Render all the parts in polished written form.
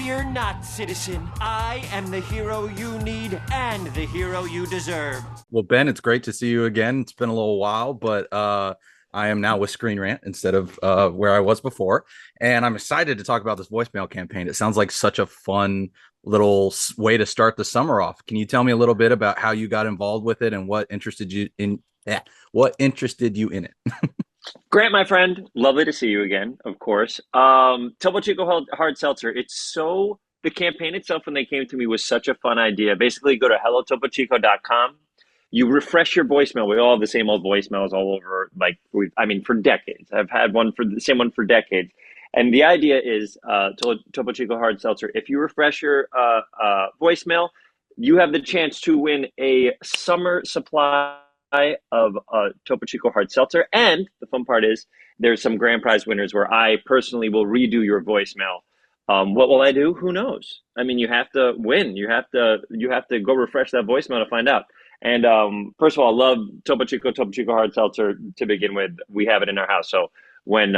Fear not, citizen. I am the hero you need and the hero you deserve. Well, Ben, it's great to see you again. It's been a little while, but I am now with Screen Rant instead of where I was before. And I'm excited to talk about this voicemail campaign. It sounds like such a fun little way to start the summer off. Can you tell me a little bit about how you got involved with it and what interested you in what interested you in it? Grant, my friend, lovely to see you again, of course. Topo Chico Hard Seltzer. The campaign itself, when they came to me, was such a fun idea. Basically, go to hellotopochico.com. You refresh your voicemail. We all have the same old voicemails all over, for decades. I've had the same one for decades. And the idea is Topo Chico Hard Seltzer. If you refresh your voicemail, you have the chance to win a summer supply of Topo Chico Hard Seltzer. And the fun part is there's some grand prize winners where I personally will redo your voicemail. What will I do? Who knows? I mean, you have to win. You have to go refresh that voicemail to find out. And first of all, I love Topo Chico Hard Seltzer to begin with. We have it in our house. So when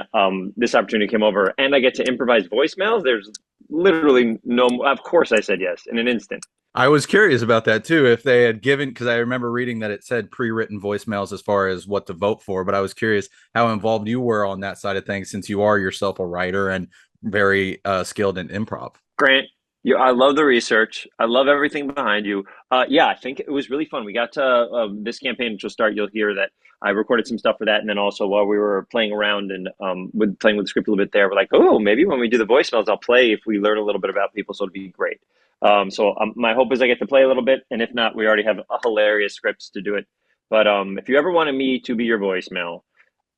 this opportunity came over and I get to improvise voicemails, there's literally no, of course I said yes in an instant. I was curious about that too. If they had given, because I remember reading that it said pre-written voicemails as far as what to vote for, but I was curious how involved you were on that side of things since you are yourself a writer and very skilled in improv. Grant, I love the research. I love everything behind you. Yeah, I think it was really fun. We got to this campaign, which will start. You'll hear that I recorded some stuff for that, and then also while we were playing around and playing with the script a little bit there, we're like, oh, maybe when we do the voicemails, I'll play if we learn a little bit about people. So it'd be great. My hope is I get to play a little bit, and if not, we already have a hilarious scripts to do it. But if you ever wanted me to be your voicemail,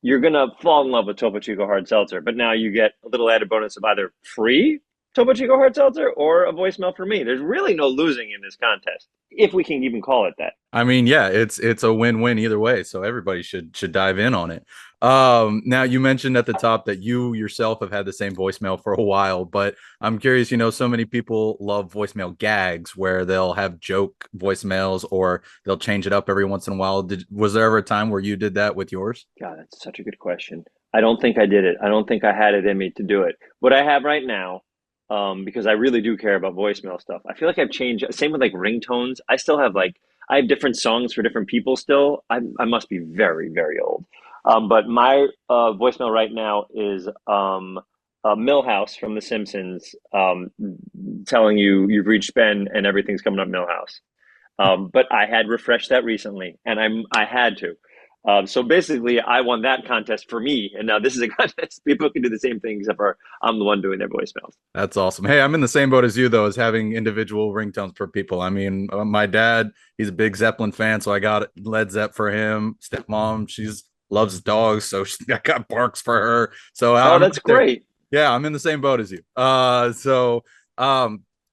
you're gonna fall in love with Topo Chico Hard Seltzer. But now you get a little added bonus of either free Topo Chico Hard Seltzer or a voicemail from me. There's really no losing in this contest, if we can even call it that. I mean, yeah, it's a win-win either way, so everybody should dive in on it. Now you mentioned at the top that you yourself have had the same voicemail for a while, but I'm curious, so many people love voicemail gags where they'll have joke voicemails or they'll change it up every once in a while. Was there ever a time where you did that with yours? God, that's such a good question. I don't think I did it. I don't think I had it in me to do it. What I have right now, because I really do care about voicemail stuff. I feel like I've changed. Same with like ringtones. I have different songs for different people still. I must be very, very old. But my voicemail right now is Millhouse from The Simpsons telling you you've reached Ben and everything's coming up Millhouse. But I had refreshed that recently, and I had to. So basically, I won that contest for me, and now this is a contest. People can do the same thing, except for I'm the one doing their voicemails. That's awesome. Hey, I'm in the same boat as you though, as having individual ringtones for people. I mean, my dad, he's a big Zeppelin fan, so I got Led Zepp for him. Stepmom, she's loves dogs, so I got barks for her. So Oh, that's great. yeah, I'm in the same boat as you.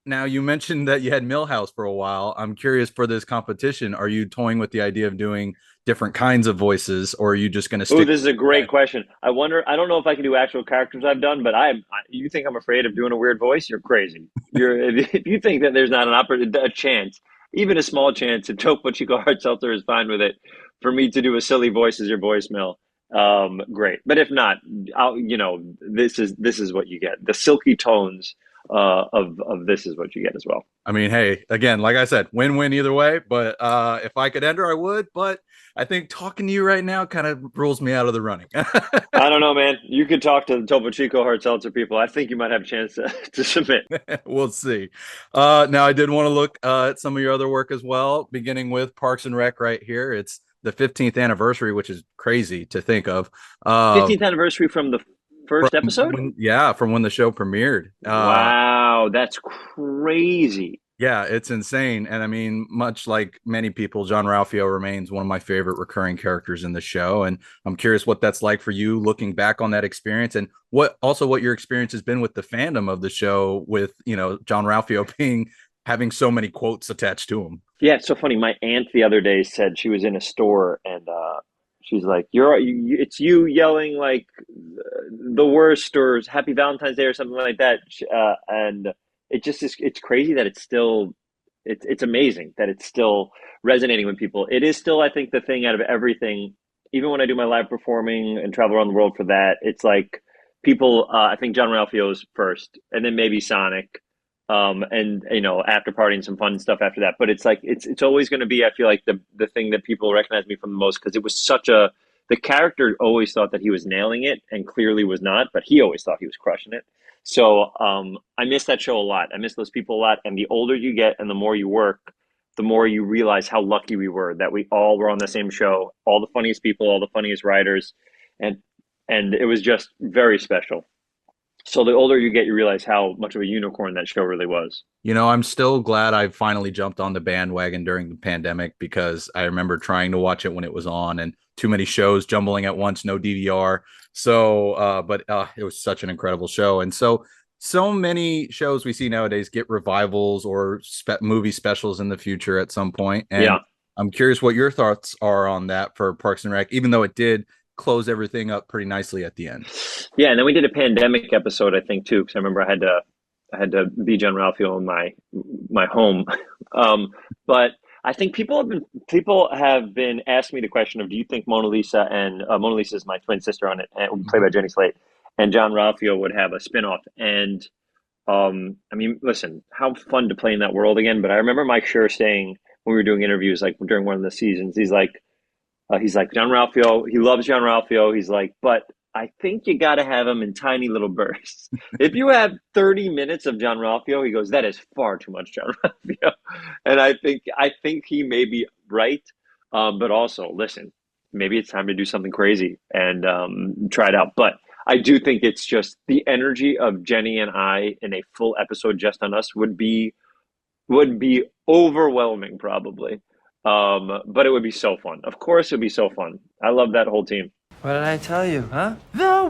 Now you mentioned that you had Millhouse for a while. I'm curious for this competition. Are you toying with the idea of doing different kinds of voices, or are you just going to Oh, stick? this is a great question. I wonder. I don't know if I can do actual characters I've done, but you think I'm afraid of doing a weird voice? You're crazy. If you think that there's not a chance, even a small chance, and Topo Chico Hard Seltzer is fine with it. For me to do a silly voice as your voicemail, great. But if not, this is what you get. The silky tones of this is what you get as well. I mean, hey, again, like I said, win-win either way. But if I could enter, I would. But I think talking to you right now kind of rules me out of the running. I don't know, man. You could talk to the Topo Chico Hard Seltzer people. I think you might have a chance to submit. We'll see. Now, I did want to look at some of your other work as well, beginning with Parks and Rec right here. It's the 15th anniversary, which is crazy to think of. 15th anniversary from the first episode? From when the show premiered. Wow, that's crazy. Yeah, it's insane. And I mean, much like many people, John Ralphio remains one of my favorite recurring characters in the show. And I'm curious what that's like for you looking back on that experience and what your experience has been with the fandom of the show with, John Ralphio having so many quotes attached to him. Yeah, it's so funny. My aunt the other day said she was in a store and she's like, it's you yelling like the worst or Happy Valentine's Day or something like that. And it just is, it's crazy that it's amazing that it's still resonating with people. It is still, I think, the thing out of everything, even when I do my live performing and travel around the world for that, it's like people, I think John Ralphio's first and then maybe Sonic. and after party and some fun stuff after that. But it's like it's always going to be, I feel like, the thing that people recognize me from the most, because it was such a the character always thought that he was nailing it and clearly was not, but he always thought he was crushing it. So I miss that show a lot. I miss those people a lot. And the older you get and the more you work, the more you realize how lucky we were that we all were on the same show, all the funniest people, all the funniest writers, and it was just very special. So the older you get, you realize how much of a unicorn that show really was. I'm still glad I finally jumped on the bandwagon during the pandemic, because I remember trying to watch it when it was on and too many shows jumbling at once, no DVR. So, but it was such an incredible show. And so many shows we see nowadays get revivals or movie specials in the future at some point. And Yeah. I'm curious what your thoughts are on that for Parks and Rec, even though it did close everything up pretty nicely at the end. Yeah, and then we did a pandemic episode, I think, too, because I remember I had to be John Ralphio in my home. But I think people have been asking me the question of, do you think Mona Lisa, and Mona Lisa is my twin sister on it, and played by Jenny Slate, and John Ralphio would have a spinoff. And I mean, listen, how fun to play in that world again. But I remember Mike Schur saying when we were doing interviews, like during one of the seasons, he's like, John Ralphio, he loves John Ralphio. He's like, but I think you got to have him in tiny little bursts. If you have 30 minutes of John Ralphio, he goes, that is far too much John Ralphio. And I think he may be right. But also, listen, maybe it's time to do something crazy and try it out. But I do think it's just the energy of Jenny and I in a full episode just on us would be overwhelming, probably. But it would be so fun. Of course, it would be so fun. I love that whole team. What did I tell you, huh? The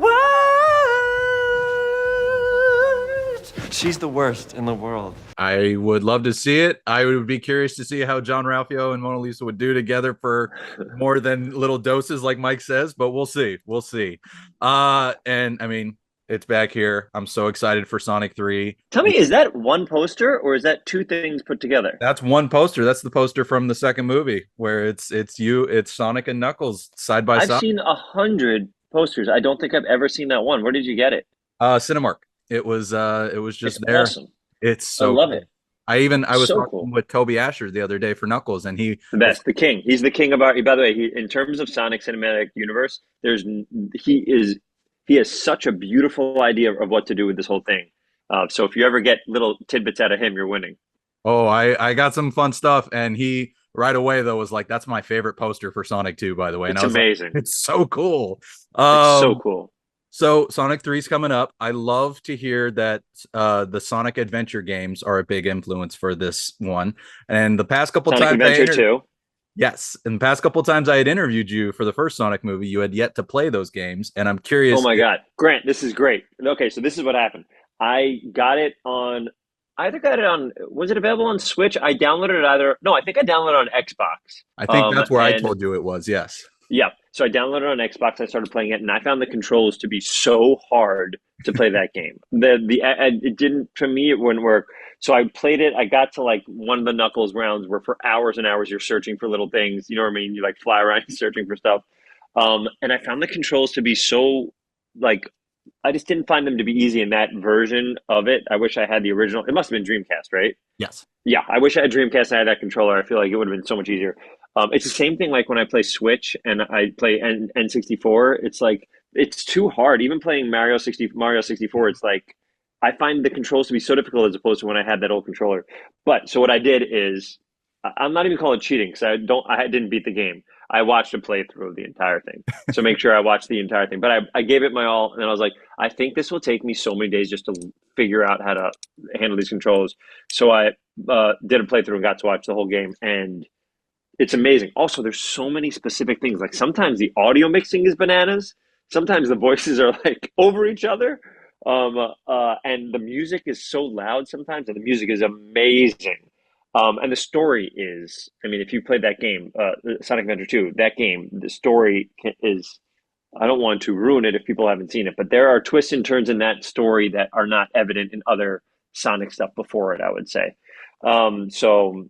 worst. She's the worst in the world. I would love to see it. I would be curious to see how John Ralphio and Mona Lisa would do together for more than little doses, like Mike says, but we'll see. We'll see. And I mean, it's back here. I'm so excited for Sonic 3. Tell me, is that one poster or is that two things put together? That's one poster. That's the poster from the second movie where it's Sonic and Knuckles side by side. I've seen 100 posters. I don't think I've ever seen that one. Where did you get it? Cinemark. It was just It's there. awesome. It's so I love cool. it. I was So talking cool. with Toby Asher the other day for Knuckles, and he The best, the king. He's the king of our. By the way, in terms of Sonic Cinematic Universe, he has such a beautiful idea of what to do with this whole thing. So if you ever get little tidbits out of him, you're winning. Oh, I got some fun stuff, and he right away though was like, "That's my favorite poster for Sonic 2, by the way." And It's I was amazing. like, "It's so cool." It's so cool. So Sonic 3 is coming up. I love to hear that the Sonic Adventure games are a big influence for this one. And the past couple Sonic times, Adventure 2. yes, in the past couple times I had interviewed you for the first Sonic movie, you had yet to play those games, and I'm curious. Oh my God, Grant, this is great. Okay, so this is what happened. I got it on. I either got it on. Was it available on Switch? I downloaded it either. No, I think I downloaded it on Xbox. I think that's where I and told you it was. Yes. Yeah. So I downloaded it on Xbox. I started playing it, and I found the controls to be so hard to play that game. It didn't, to me, it wouldn't work. So I played it. I got to like one of the Knuckles rounds where for hours and hours you're searching for little things. You know what I mean? You like fly around searching for stuff. And I found the controls to be so like I just didn't find them to be easy in that version of it. I wish I had the original. It must have been Dreamcast, right? Yes. Yeah, I wish I had Dreamcast and I had that controller. I feel like it would have been so much easier. It's the same thing like when I play Switch and I play N64. It's like it's too hard. Even playing Mario 64, it's like I find the controls to be so difficult as opposed to when I had that old controller. But so what I did is I'm not even calling it cheating because I didn't beat the game. I watched a playthrough of the entire thing. So make sure I watched the entire thing. But I gave it my all, and then I was like, I think this will take me so many days just to figure out how to handle these controls. So I did a playthrough and got to watch the whole game, and it's amazing. Also, there's so many specific things. Like sometimes the audio mixing is bananas. Sometimes the voices are like over each other. And the music is so loud sometimes, and the music is amazing. And the story is, I mean, if you played that game, Sonic Adventure 2, that game, the story is, I don't want to ruin it if people haven't seen it, but there are twists and turns in that story that are not evident in other Sonic stuff before it, I would say. So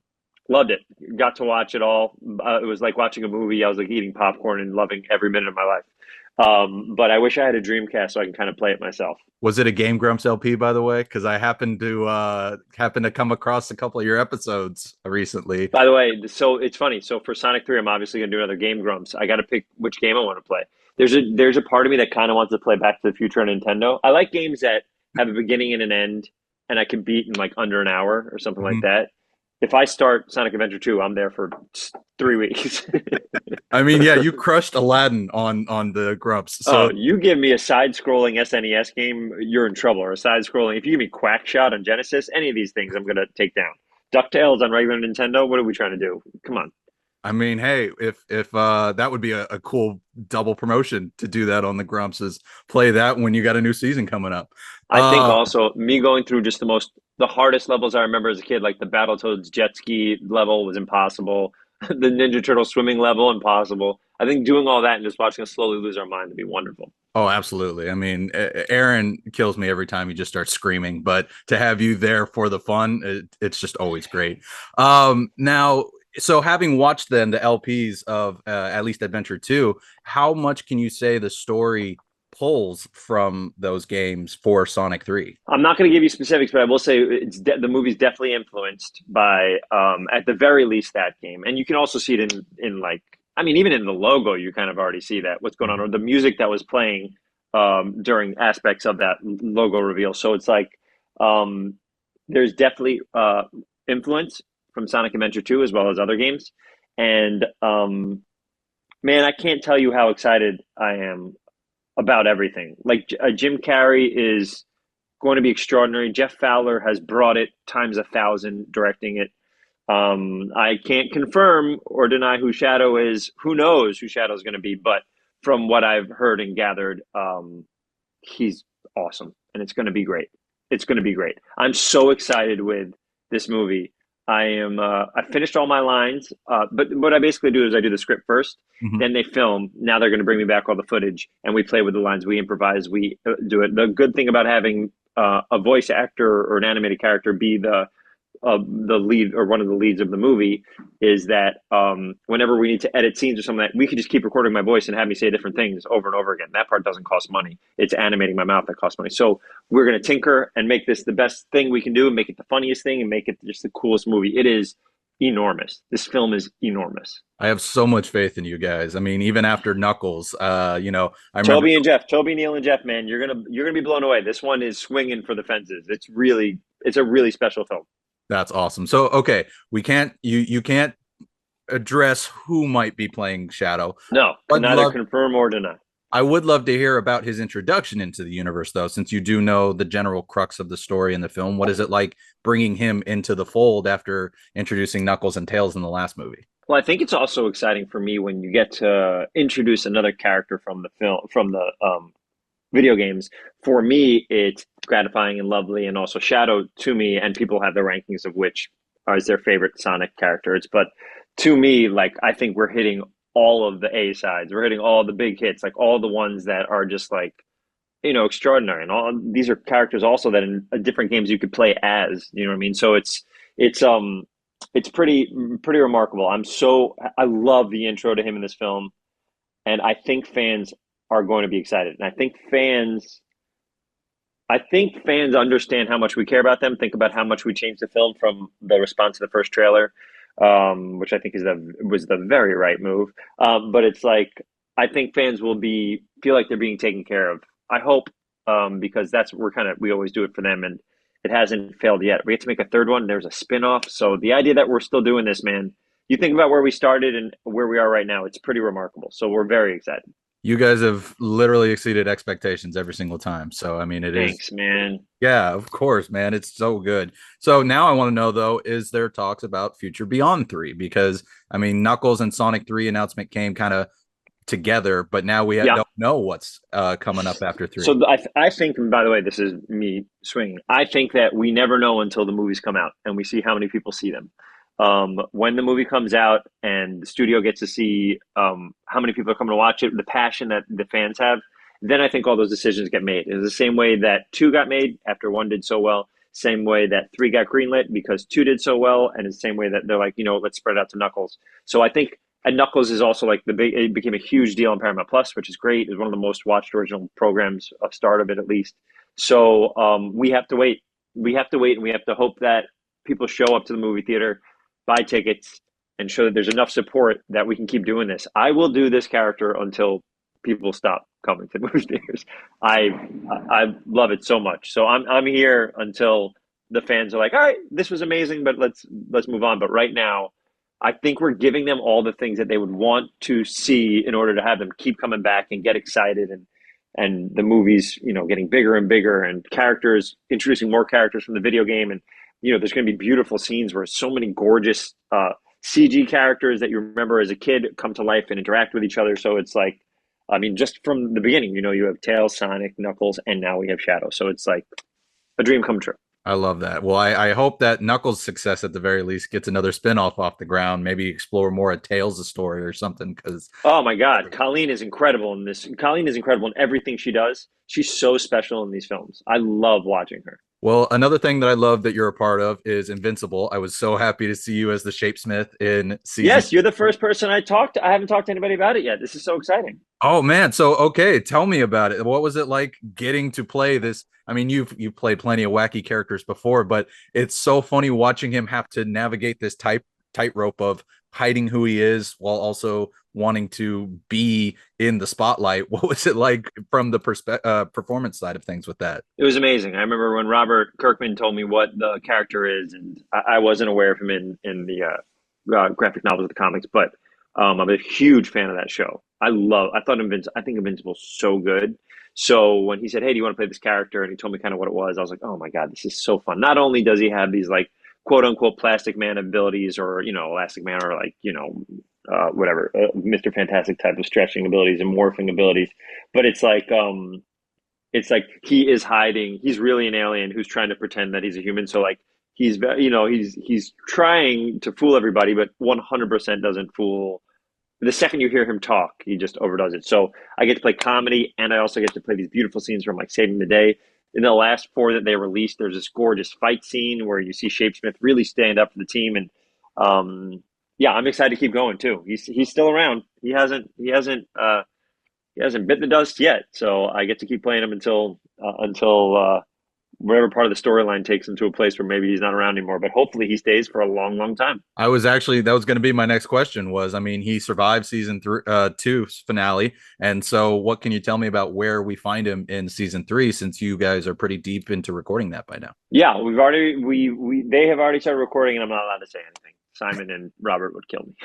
loved it. Got to watch it all. It was like watching a movie. I was like eating popcorn and loving every minute of my life. But I wish I had a Dreamcast so I can kind of play it myself. Was it a Game Grumps LP, by the way? Because I happened to come across a couple of your episodes recently. By the way, so it's funny. So for Sonic 3, I'm obviously gonna do another Game Grumps. I got to pick which game I want to play. There's a part of me that kind of wants to play Back to the Future on Nintendo. I like games that have a beginning and an end, and I can beat in like under an hour or something like Mhm. that. If I start Sonic Adventure 2, I'm there for 3 weeks. I mean, yeah, you crushed Aladdin on the Grumps. Oh, So you give me a side-scrolling SNES game, you're in trouble. Or a side-scrolling, if you give me Quackshot on Genesis, any of these things I'm gonna take down. DuckTales on regular Nintendo, what are we trying to do? Come on. I mean, hey, if that would be a cool double promotion to do that on the Grumps is play that when you got a new season coming up. I think Uh also me going through just the hardest levels I remember as a kid, like the Battletoads jet ski level was impossible. The Ninja Turtle swimming level, impossible. I think doing all that and just watching us slowly lose our mind would be wonderful. oh, absolutely. I mean, Aaron kills me every time he just starts screaming, but to have you there for the fun, it's just always great. Now, so having watched then the LPs of at least Adventure 2, how much can you say the story pulls from those games for Sonic 3? I'm not going to give you specifics, but I will say the movie's definitely influenced by, at the very least, that game. And you can also see it in like, I mean, even in the logo, you kind of already see that what's going on, or the music that was playing during aspects of that logo reveal. So it's like um, there's definitely influence from Sonic Adventure 2 as well as other games. And man, I can't tell you how excited I am about everything. Like Jim Carrey is going to be extraordinary. Jeff Fowler has brought it times 1,000 directing it. I can't confirm or deny who Shadow is. Who knows who Shadow is going to be? But from what I've heard and gathered, he's awesome, and it's going to be great. It's going to be great. I'm so excited with this movie. I am. I finished all my lines, but what I basically do is I do the script first, Mhm. then they film. Now they're going to bring me back all the footage, and we play with the lines. We improvise. We do it. The good thing about having a voice actor or an animated character be the lead or one of the leads of the movie is that whenever we need to edit scenes or something like that, we could just keep recording my voice and have me say different things over and over again. That part doesn't cost money. It's animating my mouth that costs money. So we're going to tinker and make this the best thing we can do and make it the funniest thing and make it just the coolest movie. It is enormous. This film is enormous. I have so much faith in you guys. I mean, even after Knuckles, I remember. Toby, Neil, and Jeff, man, you're gonna be blown away. This one is swinging for the fences. It's a really special film. That's awesome. So, okay, we can't you can't address who might be playing Shadow. No, can I'd neither love confirm or deny. I would love to hear about his introduction into the universe, though, since you do know the general crux of the story in the film. What is it like bringing him into the fold after introducing Knuckles and Tails in the last movie? Well, I think it's also exciting for me when you get to introduce another character from the film, from the video games. For me, it's gratifying and lovely, and also Shadow to me. And people have their rankings of which is their favorite Sonic characters. But to me, like I think we're hitting all of the A sides. We're hitting all the big hits, like all the ones that are just like extraordinary. And all these are characters also that in different games you could play as. You know what I mean? So it's it's pretty remarkable. I love the intro to him in this film, and I think fans are going to be excited. And I think fans understand how much we care about them. Think about how much we changed the film from the response to the first trailer, which I think was the very right move. But it's like I think fans will be feel like they're being taken care of. I hope because that's we always do it for them, and it hasn't failed yet. We get to make a third one. There's a spin-off. So the idea that we're still doing this, man, you think about where we started and where we are right now, it's pretty remarkable. So we're very excited. You guys have literally exceeded expectations every single time. So, I mean, it is. Thanks, man. Yeah, of course, man. It's so good. So now I want to know though, is there talks about Future Beyond 3? Because I mean, Knuckles and Sonic 3 announcement came kind of together, but now we Yeah. don't know what's coming up after 3. So I think, and by the way, this is me swinging. I think that we never know until the movies come out and we see how many people see them. When the movie comes out and the studio gets to see how many people are coming to watch it, the passion that the fans have, then I think all those decisions get made. It's the same way that 2 got made after 1 did so well, same way that 3 got greenlit because 2 did so well, and it's the same way that they're like, let's spread it out to Knuckles. So I think And Knuckles is also like it became a huge deal on Paramount Plus, which is great. It's one of the most watched original programs, a start of it at least. So we have to wait. We have to wait, and we have to hope that people show up to the movie theater, buy tickets, and show that there's enough support that we can keep doing this. I will do this character until people stop coming to movie theaters. I love it so much. So I'm here until the fans are like, all right, this was amazing, but let's move on. But right now, I think we're giving them all the things that they would want to see in order to have them keep coming back and get excited, and the movies, getting bigger and bigger, and characters, introducing more characters from the video game. And there's going to be beautiful scenes where so many gorgeous CG characters that you remember as a kid come to life and interact with each other. So it's like, just from the beginning, you have Tails, Sonic, Knuckles, and now we have Shadow. So it's like a dream come true. I love that. Well, I hope that Knuckles' success at the very least gets another spinoff off the ground. Maybe explore more of Tails' story or something. Because oh my God, Colleen is incredible in this. Colleen is incredible in everything she does. She's so special in these films. I love watching her. Well, another thing that I love that you're a part of is Invincible. I was so happy to see you as the Shapesmith in season. Yes, you're the first person I talked to. I haven't talked to anybody about it yet. This is so exciting. Oh man, so okay, tell me about it. What was it like getting to play this? I mean, you've played plenty of wacky characters before, but it's so funny watching him have to navigate this tightrope of hiding who he is while also wanting to be in the spotlight. What was it like from the performance side of things with that? It was amazing. I remember when Robert Kirkman told me what the character is, and I wasn't aware of him in the graphic novels of the comics, but I'm a huge fan of that show. I think Invincible's so good. So when he said, "Hey, do you want to play this character?" and he told me kind of what it was, I was like, "Oh my God, this is so fun!" Not only does he have these like quote unquote Plastic Man abilities, or Elastic Man, or like whatever Mr. Fantastic type of stretching abilities and morphing abilities, but it's like he is hiding. He's really an alien who's trying to pretend that he's a human. So like he's trying to fool everybody, but 100% doesn't fool. The second you hear him talk, he just overdoes it. So I get to play comedy, and I also get to play these beautiful scenes from like saving the day. In the last 4 that they released, there's this gorgeous fight scene where you see Shapesmith really stand up for the team, and yeah, I'm excited to keep going too. He's still around. He hasn't bit the dust yet. So I get to keep playing him until whatever part of the storyline takes him to a place where maybe he's not around anymore. But hopefully he stays for a long, long time. That was going to be my next question was, I mean, he survived season 2 finale. And so what can you tell me about where we find him in season 3, since you guys are pretty deep into recording that by now? Yeah, they have already started recording, and I'm not allowed to say anything. Simon and Robert would kill me.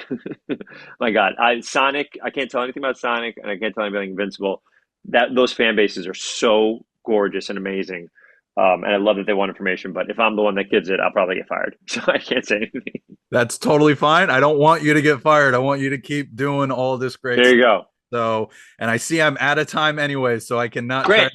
My God, Sonic, I can't tell anything about Sonic, and I can't tell anything about Invincible. Those fan bases are so gorgeous and amazing. And I love that they want information, but if I'm the one that gives it, I'll probably get fired. So I can't say anything. That's totally fine. I don't want you to get fired. I want you to keep doing all this great stuff. There you go. So, and I see I'm out of time anyway, so I cannot. Great.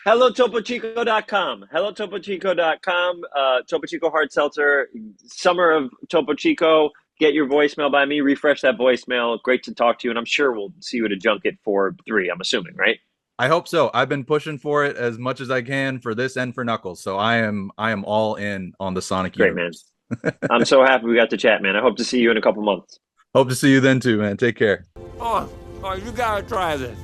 Hello, TopoChico.com. Hello, TopoChico.com. Topo Chico Hard Seltzer. Summer of Topo Chico. Get your voicemail by me. Refresh that voicemail. Great to talk to you. And I'm sure we'll see you at a junket for 3, I'm assuming, right? I hope so. I've been pushing for it as much as I can for this and for Knuckles. So I am all in on the Sonic universe. Great, man. I'm so happy we got to chat, man. I hope to see you in a couple months. Hope to see you then too, man. Take care. Oh, you gotta try this.